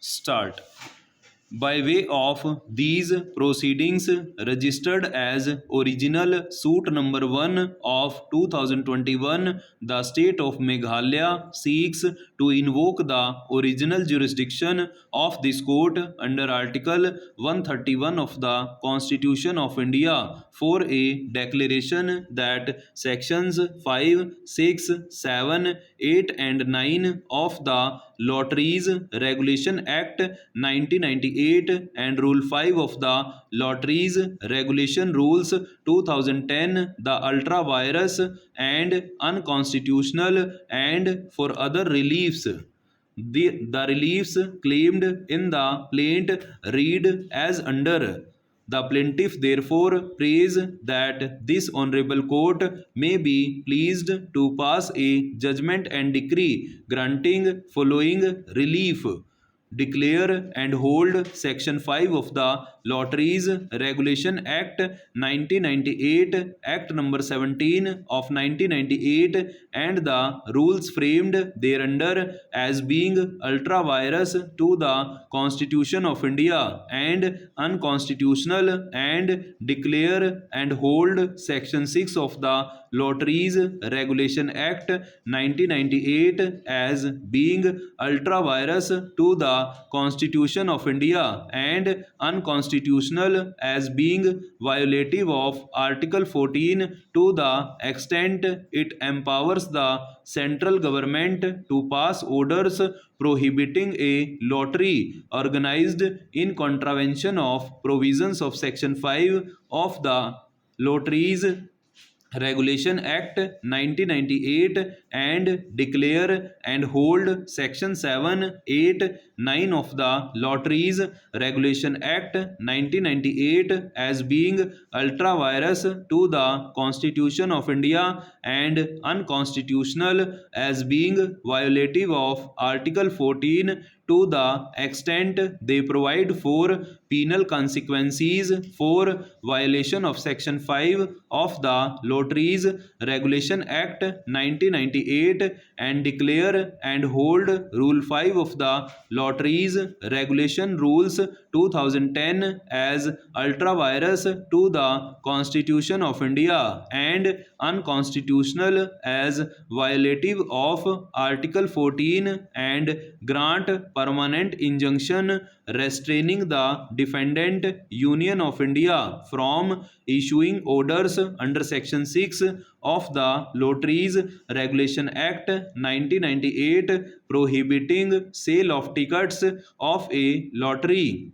Start. By way of these proceedings, registered as original suit number 1 of 2021, the state of Meghalaya seeks to invoke the original jurisdiction of this court under Article 131 of the Constitution of India for a declaration that sections 5, 6, 7, 8 and 9 of the Lotteries Regulation Act 1998 and Rule 5 of the Lotteries Regulation Rules 2010, the ultra virus and unconstitutional, and for other reliefs. The reliefs claimed in the plaint read as under. The plaintiff therefore prays that this honorable court may be pleased to pass a judgment and decree granting following relief. Declare and hold Section 5 of the Lotteries Regulation Act 1998, Act number 17 of 1998, and the rules framed thereunder as being ultra vires to the Constitution of India and unconstitutional, and declare and hold Section 6 of the Lotteries Regulation Act 1998 as being ultra vires to the Constitution of India and unconstitutional as being violative of Article 14 to the extent it empowers the central government to pass orders prohibiting a lottery organized in contravention of provisions of Section 5 of the Lotteries Regulation Act 1998 and declare and hold Section 7, 8, 9 of the Lotteries Regulation Act 1998 as being ultra vires to the Constitution of India and unconstitutional as being violative of Article 14 to the extent they provide for penal consequences for violation of Section 5 of the Lotteries Regulation Act 1998 and declare and hold Rule 5 of the Lotteries Regulation Rules 2010 as ultra vires to the Constitution of India and unconstitutional as violative of Article 14 and grant permanent injunction restraining the defendant Union of India from issuing orders under Section 6 of the Lotteries Regulation Act 1998 prohibiting sale of tickets of a lottery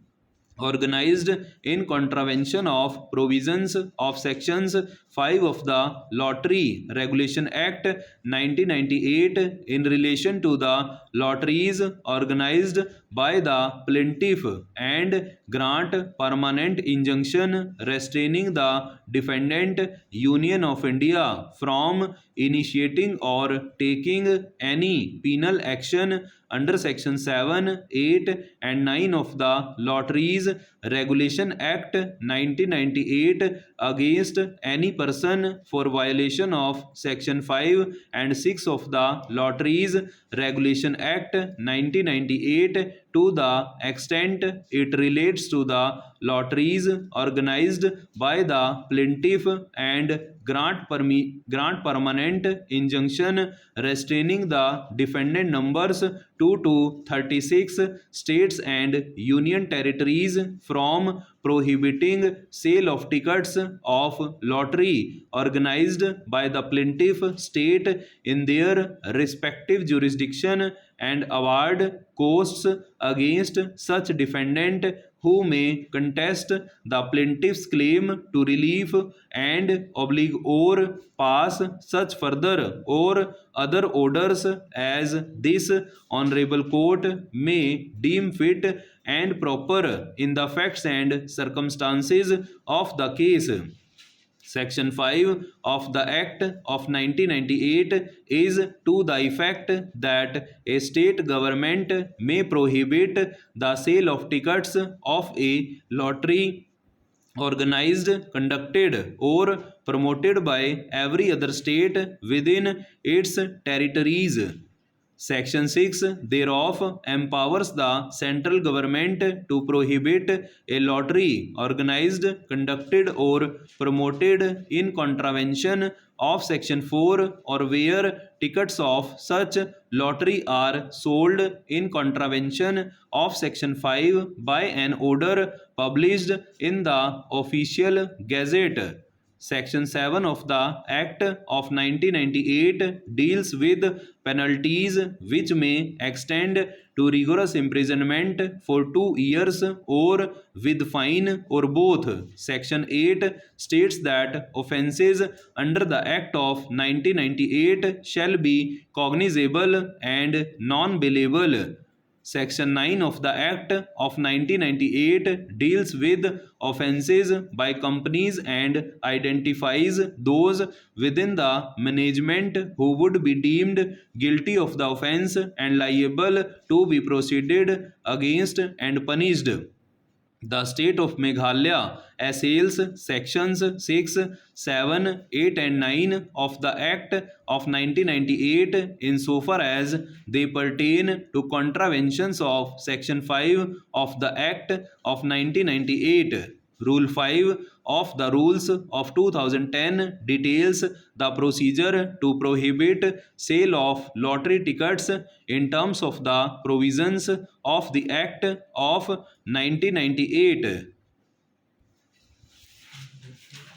organized in contravention of provisions of Sections 5 of the Lottery Regulation Act 1998 in relation to the lotteries organized by the plaintiff and grant permanent injunction restraining the defendant Union of India from initiating or taking any penal action under Section 7, 8 and 9 of the Lotteries Regulation Act 1998 against any person for violation of Section 5 and 6 of the Lotteries Regulation Act 1998 to the extent it relates to the lotteries organized by the plaintiff and grant permanent injunction restraining the defendant numbers 2 to 36 states and union territories from prohibiting sale of tickets of lottery organized by the plaintiff state in their respective jurisdiction and award costs against such defendant who may contest the plaintiff's claim to relief and oblige or pass such further or other orders as this honorable court may deem fit and proper in the facts and circumstances of the case. Section 5 of the Act of 1998 is to the effect that a state government may prohibit the sale of tickets of a lottery organized, conducted, or promoted by every other state within its territories. Section 6 thereof empowers the central government to prohibit a lottery organized, conducted, or promoted in contravention of Section 4 or where tickets of such lottery are sold in contravention of Section 5 by an order published in the Official Gazette. Section 7 of the Act of 1998 deals with penalties which may extend to rigorous imprisonment for 2 years or with fine or both. Section 8 states that offences under the Act of 1998 shall be cognizable and non-bailable. Section 9 of the Act of 1998 deals with offences by companies and identifies those within the management who would be deemed guilty of the offence and liable to be proceeded against and punished. The state of Meghalaya assails sections 6, 7, 8 and 9 of the Act of 1998 insofar as they pertain to contraventions of section 5 of the Act of 1998. Rule 5 of the Rules of 2010 details the procedure to prohibit sale of lottery tickets in terms of the provisions of the Act of 1998.